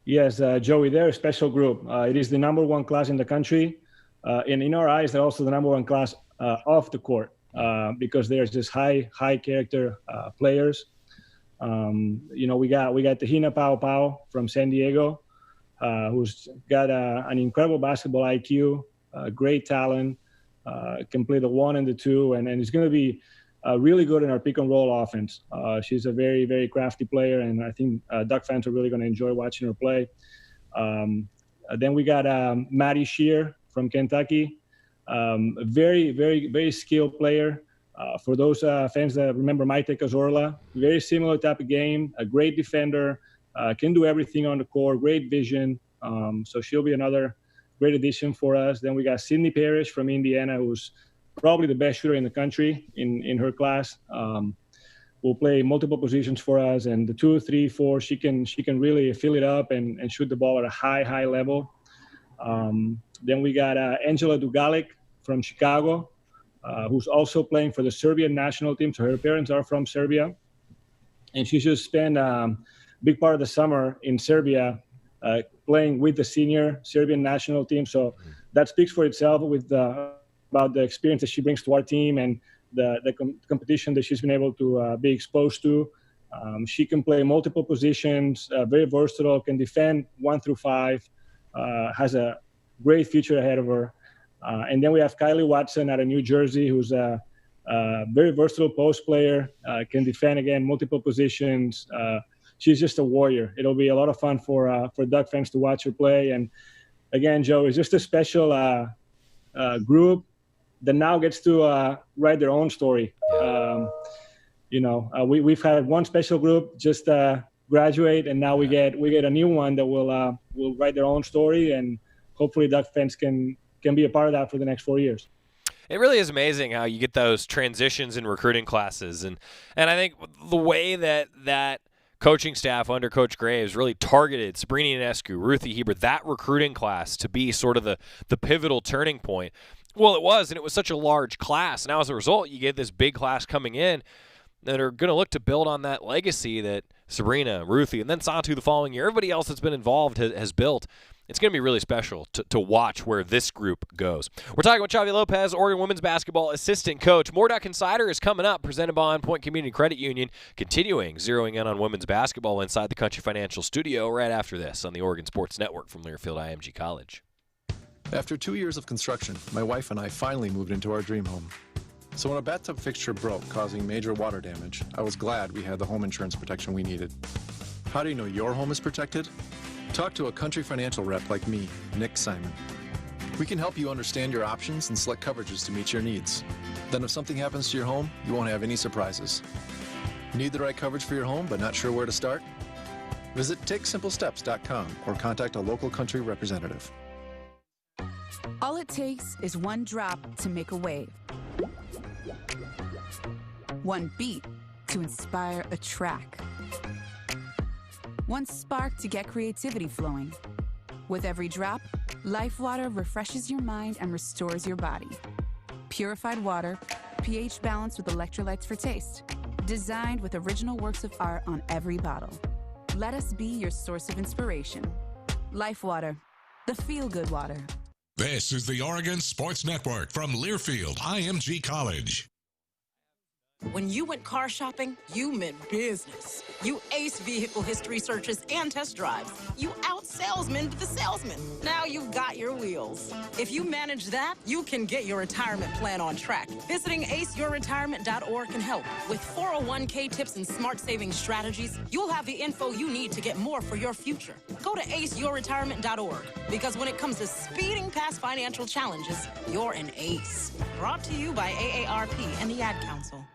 Yes, Joey, they're a special group. It is the number one class in the country. And in our eyes, they're also the number one class off the court because they're just high character players. We got Tahina Pau from San Diego, who's got an incredible basketball IQ, great talent, can play the 1 and the 2, and is going to be really good in our pick and roll offense. She's a very, very crafty player, and I think Duck fans are really going to enjoy watching her play. Then we got Maddie Shear from Kentucky, a very, very, very skilled player. For those fans that remember Maite Cazorla, very similar type of game, a great defender, can do everything on the court, great vision. So she'll be another great addition for us. Then we got Sydney Parrish from Indiana, who's probably the best shooter in the country in her class. Will play multiple positions for us, and the 2, 3, 4, she can really fill it up and shoot the ball at a high level. Then we got Angela Dugalic from Chicago, who's also playing for the Serbian national team. So her parents are from Serbia, and she just spent a big part of the summer in Serbia playing with the senior Serbian national team. So that speaks for itself with about the experience that she brings to our team and the competition that she's been able to be exposed to. She can play multiple positions, very versatile, can defend 1 through 5, has a great future ahead of her. And then we have Kylie Watson out of New Jersey, who's a very versatile post player, can defend, again, multiple positions. She's just a warrior. It'll be a lot of fun for Duck fans to watch her play. And again, Joe, it's just a special group that now gets to write their own story. We've had one special group just graduate, and now we get a new one that will write their own story, and hopefully Duck fans can be a part of that for the next 4 years. It really is amazing how you get those transitions in recruiting classes, and I think the way that coaching staff under Coach Graves really targeted Sabrina Ionescu, Ruthie Heber, that recruiting class to be sort of the pivotal turning point. Well, it was, and it was such a large class. Now, as a result, you get this big class coming in that are going to look to build on that legacy that Sabrina, Ruthie, and then Santu the following year, everybody else that's been involved has built. It's going to be really special to watch where this group goes. We're talking with Xavi Lopez, Oregon women's basketball assistant coach. More Duck Insider is coming up, presented by On Point Community Credit Union, continuing zeroing in on women's basketball inside the Country Financial Studio right after this on the Oregon Sports Network from Learfield IMG College. After 2 years of construction, my wife and I finally moved into our dream home. So when a bathtub fixture broke, causing major water damage, I was glad we had the home insurance protection we needed. How do you know your home is protected? Talk to a Country Financial rep like me, Nick Simon. We can help you understand your options and select coverages to meet your needs. Then if something happens to your home, you won't have any surprises. Need the right coverage for your home but not sure where to start? Visit TakeSimpleSteps.com or contact a local Country representative. All it takes is one drop to make a wave. One beat to inspire a track. One spark to get creativity flowing. With every drop, Life Water refreshes your mind and restores your body. Purified water, pH balanced with electrolytes for taste. Designed with original works of art on every bottle. Let us be your source of inspiration. Life Water, the feel-good water. This is the Oregon Sports Network from Learfield IMG College. When you went car shopping, you meant business. You aced vehicle history searches and test drives. You out-salesmaned the salesman. Now you've got your wheels. If you manage that, you can get your retirement plan on track. Visiting aceyourretirement.org can help. With 401k tips and smart saving strategies, you'll have the info you need to get more for your future. Go to aceyourretirement.org, because when it comes to speeding past financial challenges, you're an ace. Brought to you by AARP and the Ad Council.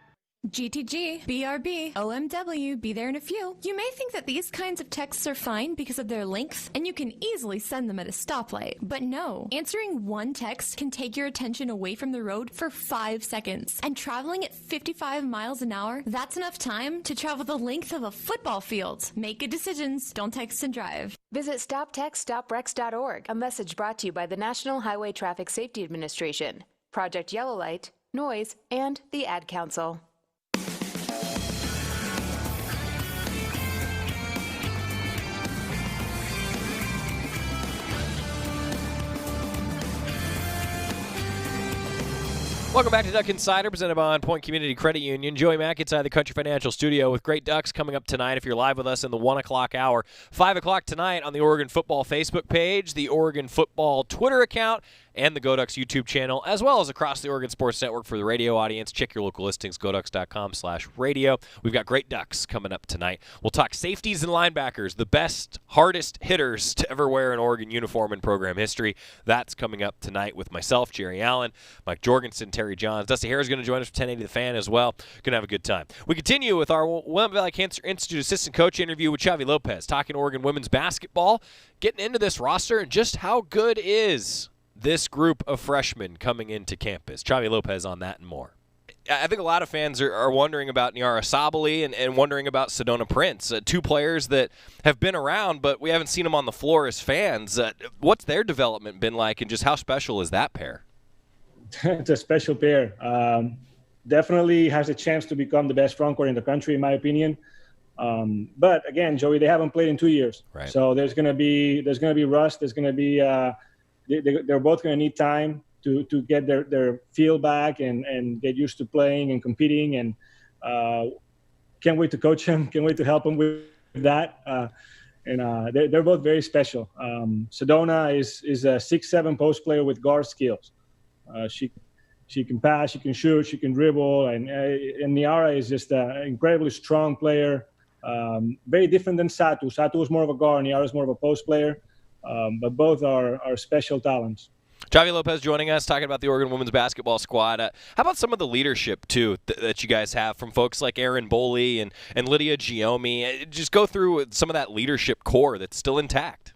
GTG, BRB, OMW, be there in a few. You may think that these kinds of texts are fine because of their length, and you can easily send them at a stoplight. But no, answering one text can take your attention away from the road for 5 seconds. And traveling at 55 miles an hour, that's enough time to travel the length of a football field. Make good decisions, don't text and drive. Visit StopTextStopWrecks.org. A message brought to you by the National Highway Traffic Safety Administration, Project Yellow Light, Noise, and the Ad Council. Welcome back to Duck Insider, presented by On Point Community Credit Union. Joey Mack inside the Country Financial Studio with Great Ducks coming up tonight if you're live with us in the 1 o'clock hour. 5 o'clock tonight on the Oregon Football Facebook page, the Oregon Football Twitter account, and the Go Ducks YouTube channel, as well as across the Oregon Sports Network for the radio audience. Check your local listings, goducks.com/radio. We've got Great Ducks coming up tonight. We'll talk safeties and linebackers, the best, hardest hitters to ever wear an Oregon uniform in program history. That's coming up tonight with myself, Jerry Allen, Mike Jorgensen, Terry Johns. Dusty Harris is going to join us for 1080 The Fan as well. Going to have a good time. We continue with our Willamette Valley Cancer Institute assistant coach interview with Xavi Lopez, talking Oregon women's basketball, getting into this roster and just how good is this group of freshmen coming into campus. Xavi Lopez on that and more. I think a lot of fans are wondering about Nyara Sabali and wondering about Sedona Prince, two players that have been around, but we haven't seen them on the floor as fans. What's their development been like, and just how special is that pair? It's a special pair. Definitely has a chance to become the best frontcourt in the country, in my opinion. But again, Joey, they haven't played in 2 years, right. So there's gonna be rust. There's gonna be they're both gonna need time to get their feel back and get used to playing and competing. And can't wait to coach them. Can't wait to help them with that. They're both very special. Sedona is a 6'7" post player with guard skills. She can pass, she can shoot, she can dribble, and Nyara is just an incredibly strong player. Very different than Satu. Satu is more of a guard, Nyara is more of a post player, but both are special talents. Xavi Lopez joining us, talking about the Oregon women's basketball squad. How about some of the leadership, too, that you guys have from folks like Erin Boley and Lydia Giomi? Just go through some of that leadership core that's still intact.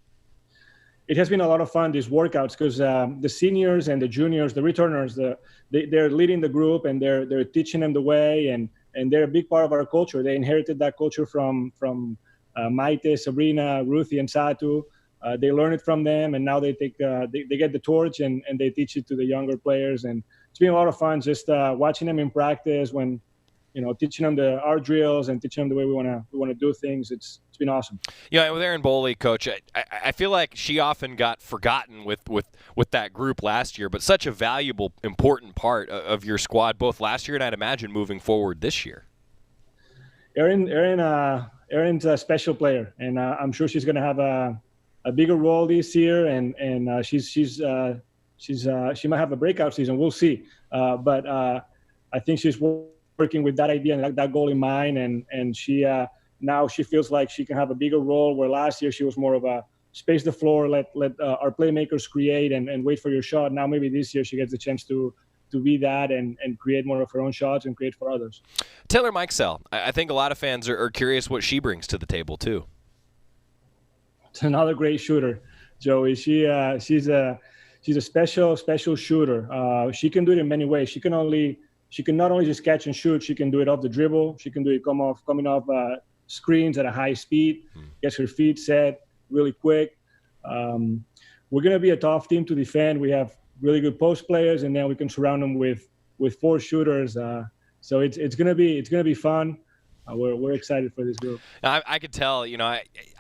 It has been a lot of fun, these workouts, because the seniors and the juniors, the returners, they're leading the group, and they're teaching them the way, and they're a big part of our culture. They inherited that culture from Maite, Sabrina, Ruthie, and Satu. They learn it from them, and now they take they get the torch and they teach it to the younger players. And it's been a lot of fun just watching them in practice, when teaching them our drills and teaching them the way we want to do things. It's been awesome. Yeah, with Erin Boley, Coach, I feel like she often got forgotten with that group last year, but such a valuable, important part of your squad both last year and I'd imagine moving forward this year. Erin's a special player, and I'm sure she's going to have a bigger role this year, and she might have a breakout season. We'll see, but I think she's working with that idea and that goal in mind, and she now she feels like she can have a bigger role, where last year she was more of a space the floor, let our playmakers create and wait for your shot. Now maybe this year she gets the chance to be that and create more of her own shots and create for others. Taylor Mikesell, I think a lot of fans are curious what she brings to the table too. It's another great shooter, Joey. She's a special shooter. She can do it in many ways. She can not only just catch and shoot. She can do it off the dribble. She can do it coming off screens at a high speed. Gets her feet set really quick. We're gonna be a tough team to defend. We have really good post players, and then we can surround them with 4 shooters. So it's gonna be fun. We're excited for this group. I could tell.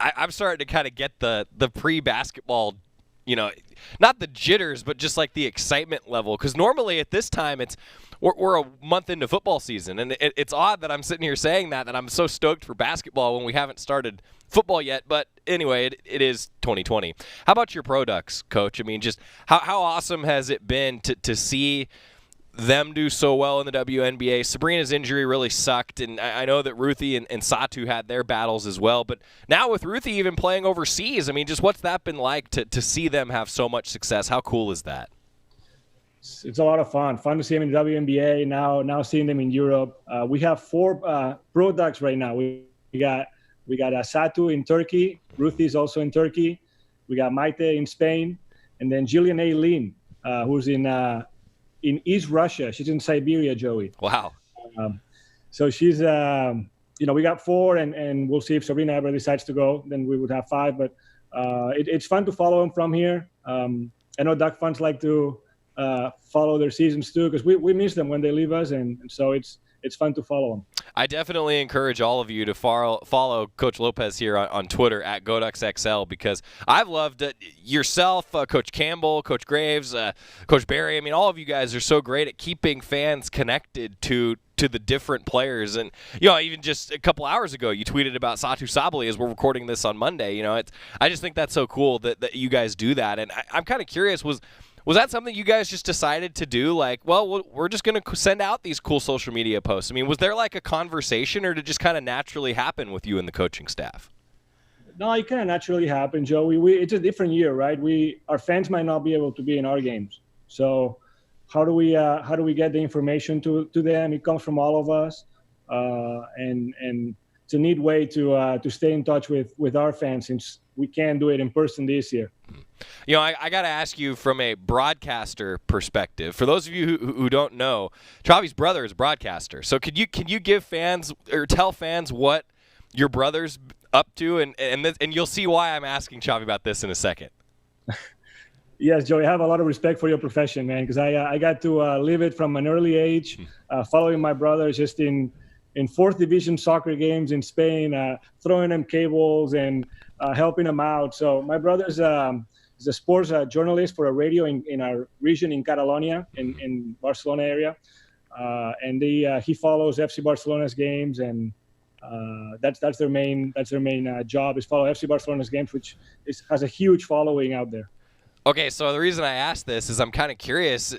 I'm starting to kind of get the pre-basketball. Not the jitters, but just like the excitement level. Because normally at this time, we're a month into football season, and it's odd that I'm sitting here saying that I'm so stoked for basketball when we haven't started football yet. But anyway, it is 2020. How about your Pro Ducks, Coach? I mean, just how awesome has it been to see them do so well in the WNBA? Sabrina's injury really sucked, and I know that Ruthie and Satu had their battles as well. But now with Ruthie even playing overseas, I mean, just what's that been like to see them have so much success? How cool is that? it's a lot of fun. Fun to see them in the WNBA, now seeing them in Europe. We have 4 pro Ducks right now. We got Satu in Turkey. Ruthie is also in Turkey. We got Maite in Spain. And then Jillian Aileen, who's in East Russia. She's in Siberia, Joey. Wow. So she's, we got 4, and we'll see if Sabrina ever decides to go. Then we would have 5. But it's fun to follow them from here. I know Duck fans like to follow their seasons too, because we miss them when they leave us, and so it's fun to follow them. I definitely encourage all of you to follow Coach Lopez here on Twitter at GoDucksXL, because I've loved it. Yourself, Coach Campbell, Coach Graves, Coach Barry. I mean, all of you guys are so great at keeping fans connected to the different players. And, even just a couple hours ago, you tweeted about Satu Sabali as we're recording this on Monday. I just think that's so cool that you guys do that. And I'm kind of curious, was that something you guys just decided to do? Like, well, we're just going to send out these cool social media posts. I mean, was there like a conversation, or did it just kind of naturally happen with you and the coaching staff? No, it kind of naturally happened, Joe. It's a different year, right? Our fans might not be able to be in our games. So how do we get the information to them? It comes from all of us. And it's a neat way to stay in touch with our fans, since we can't do it in person this year. I got to ask you from a broadcaster perspective. For those of you who don't know, Chavi's brother is a broadcaster. So could you give fans, or tell fans, what your brother's up to, and you'll see why I'm asking Chavi about this in a second. Yes, Joey, I have a lot of respect for your profession, man, because I got to live it from an early age, following my brother just in 4th division soccer games in Spain, throwing them cables and helping them out. So my brother's is a sports journalist for a radio in our region in Catalonia, in Barcelona area. And he follows FC Barcelona's games, and that's their main job, is follow FC Barcelona's games, which has a huge following out there. Okay, so the reason I asked this is I'm kind of curious.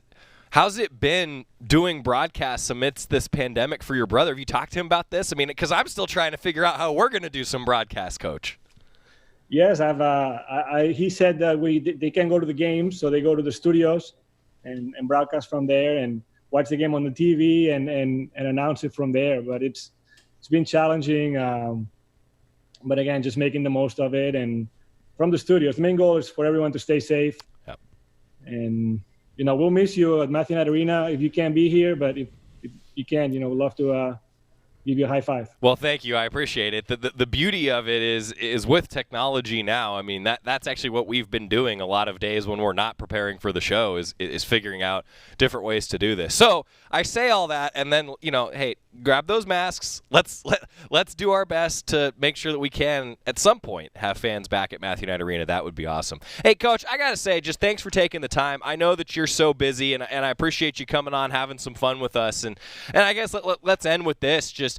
How's it been doing broadcasts amidst this pandemic for your brother? Have you talked to him about this? I mean, because I'm still trying to figure out how we're going to do some broadcasts, Coach. Yes, he said that they can go to the games, so they go to the studios and broadcast from there and watch the game on the TV and announce it from there. But it's been challenging. But again, just making the most of it, and from the studios. The main goal is for everyone to stay safe. Yep. And we'll miss you at Matthew Knight Arena if you can't be here, but if you can, we'd love to give you a high five. Well, thank you. I appreciate it. The beauty of it is with technology now. I mean, that's actually what we've been doing a lot of days when we're not preparing for the show, is figuring out different ways to do this. So I say all that, and then, hey, grab those masks. Let's do our best to make sure that we can, at some point, have fans back at Matthew Knight Arena. That would be awesome. Hey, Coach, I got to say, just thanks for taking the time. I know that you're so busy, and I appreciate you coming on, having some fun with us. And I guess let's end with this. Just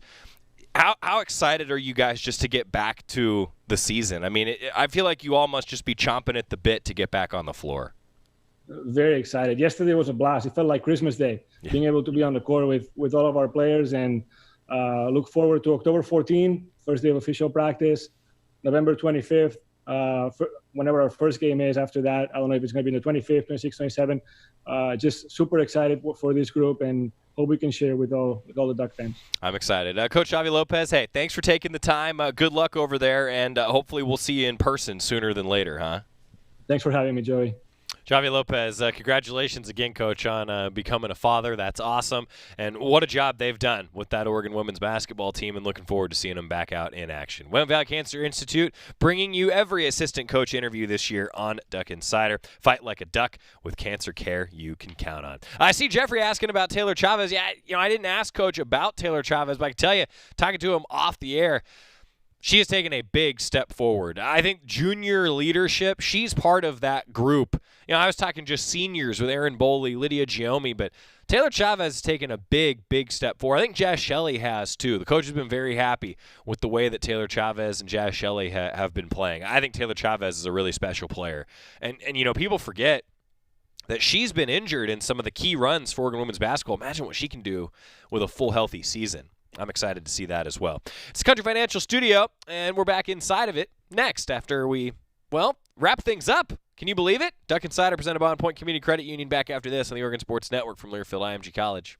how excited are you guys just to get back to the season? I mean, I feel like you all must just be chomping at the bit to get back on the floor. Very excited. Yesterday was a blast. It felt like Christmas Day, being able to be on the court with all of our players, and look forward to October 14, first day of official practice, November 25th, whenever our first game is. After that, I don't know if it's going to be the 25th, 26th, 27th. Just super excited for this group, and hope we can share with all the Duck fans. I'm excited. Coach Xavi Lopez, hey, thanks for taking the time. Good luck over there, and hopefully we'll see you in person sooner than later, huh? Thanks for having me, Joey. Xavi Lopez, congratulations again, Coach, on becoming a father. That's awesome. And what a job they've done with that Oregon women's basketball team, and looking forward to seeing them back out in action. William Valley Cancer Institute bringing you every assistant coach interview this year on Duck Insider. Fight like a duck with cancer care you can count on. I see Jeffrey asking about Taylor Chavez. Yeah, I didn't ask Coach about Taylor Chavez, but I can tell you, talking to him off the air, she has taken a big step forward. I think junior leadership, she's part of that group. I was talking just seniors with Erin Boley, Lydia Giomi, but Taylor Chavez has taken a big step forward. I think Jazz Shelley has too. The coach has been very happy with the way that Taylor Chavez and Jazz Shelley have been playing. I think Taylor Chavez is a really special player. And people forget that she's been injured in some of the key runs for Oregon women's basketball. Imagine what she can do with a full, healthy season. I'm excited to see that as well. It's Country Financial Studio, and we're back inside of it next after we, wrap things up. Can you believe it? Duck Insider presented by On Point Community Credit Union back after this on the Oregon Sports Network from Learfield IMG College.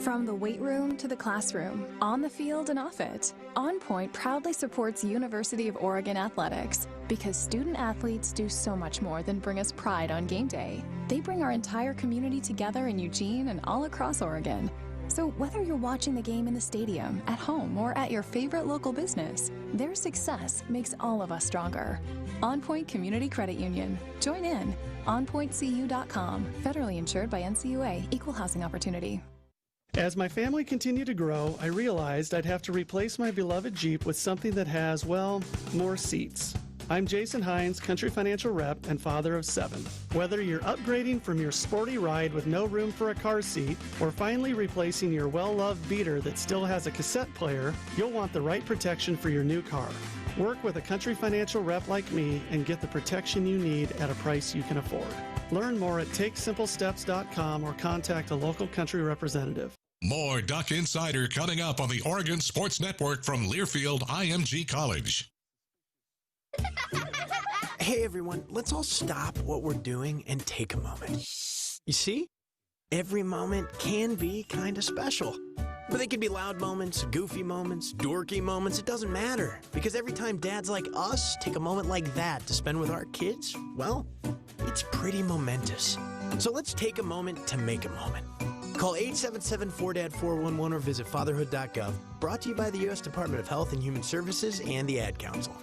From the weight room to the classroom, on the field and off it, On Point proudly supports University of Oregon athletics because student athletes do so much more than bring us pride on game day. They bring our entire community together in Eugene and all across Oregon. So whether you're watching the game in the stadium, at home, or at your favorite local business, their success makes all of us stronger. On Point Community Credit Union. Join in. OnPointCU.com. Federally insured by NCUA. Equal housing opportunity. As my family continued to grow, I realized I'd have to replace my beloved Jeep with something that has, well, more seats. I'm Jason Hines, Country Financial Rep and father of 7. Whether you're upgrading from your sporty ride with no room for a car seat or finally replacing your well-loved beater that still has a cassette player, you'll want the right protection for your new car. Work with a Country Financial Rep like me and get the protection you need at a price you can afford. Learn more at TakeSimpleSteps.com or contact a local Country representative. More Duck Insider coming up on the Oregon Sports Network from Learfield IMG College. Hey everyone, let's all stop what we're doing and take a moment. You see? Every moment can be kind of special. But they can be loud moments, goofy moments, dorky moments, it doesn't matter. Because every time dads like us take a moment like that to spend with our kids, well, it's pretty momentous. So let's take a moment to make a moment. Call 877-4DAD-411 or visit fatherhood.gov. Brought to you by the U.S. Department of Health and Human Services and the Ad Council.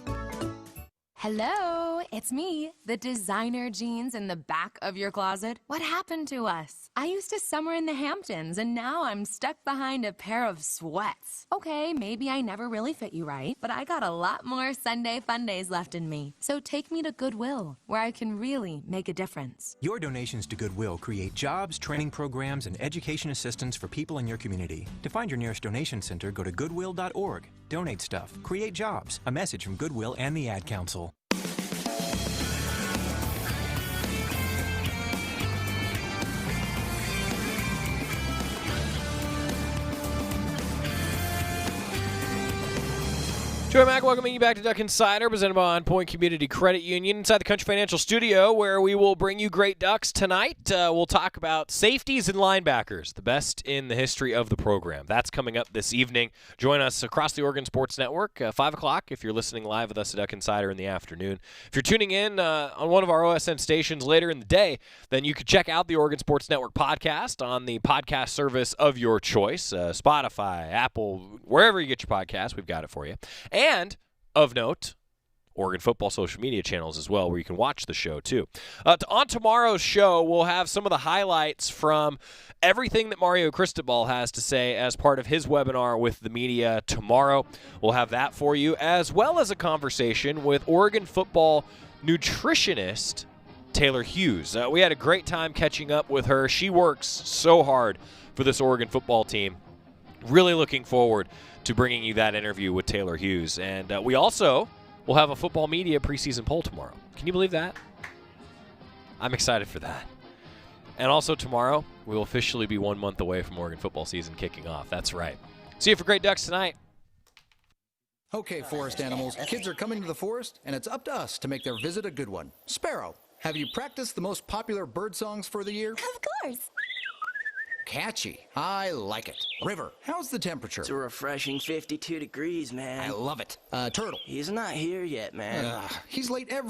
Hello, it's me, the designer jeans in the back of your closet. What happened to us? I used to summer in the Hamptons, and now I'm stuck behind a pair of sweats. Okay, maybe I never really fit you right, but I got a lot more Sunday fun days left in me. So take me to Goodwill, where I can really make a difference. Your donations to Goodwill create jobs, training programs, and education assistance for people in your community. To find your nearest donation center, go to goodwill.org. Donate stuff. Create jobs. A message from Goodwill and the Ad Council. Joey Mack welcoming you back to Duck Insider, presented by On Point Community Credit Union, inside the Country Financial Studio, where we will bring you great Ducks tonight. We'll talk about safeties and linebackers, the best in the history of the program. That's coming up this evening. Join us across the Oregon Sports Network, 5 o'clock, if you're listening live with us at Duck Insider in the afternoon. If you're tuning in on one of our OSN stations later in the day, then you can check out the Oregon Sports Network podcast on the podcast service of your choice, Spotify, Apple, wherever you get your podcasts, we've got it for you. And, of note, Oregon football social media channels as well, where you can watch the show, too. On tomorrow's show, we'll have some of the highlights from everything that Mario Cristobal has to say as part of his webinar with the media tomorrow. We'll have that for you, as well as a conversation with Oregon football nutritionist Taylor Hughes. We had a great time catching up with her. She works so hard for this Oregon football team. Really looking forward to bringing you that interview with Taylor Hughes. And we also will have a football media preseason poll tomorrow. Can you believe that? I'm excited for that. And also tomorrow, we will officially be 1 month away from Oregon football season kicking off. That's right. See you for Great Ducks tonight. Okay, forest animals, kids are coming to the forest, and it's up to us to make their visit a good one. Sparrow, have you practiced the most popular bird songs for the year? Of course. Catchy. I like it. River, how's the temperature? It's a refreshing 52 degrees, man. I love it. Turtle. He's not here yet, man. He's late every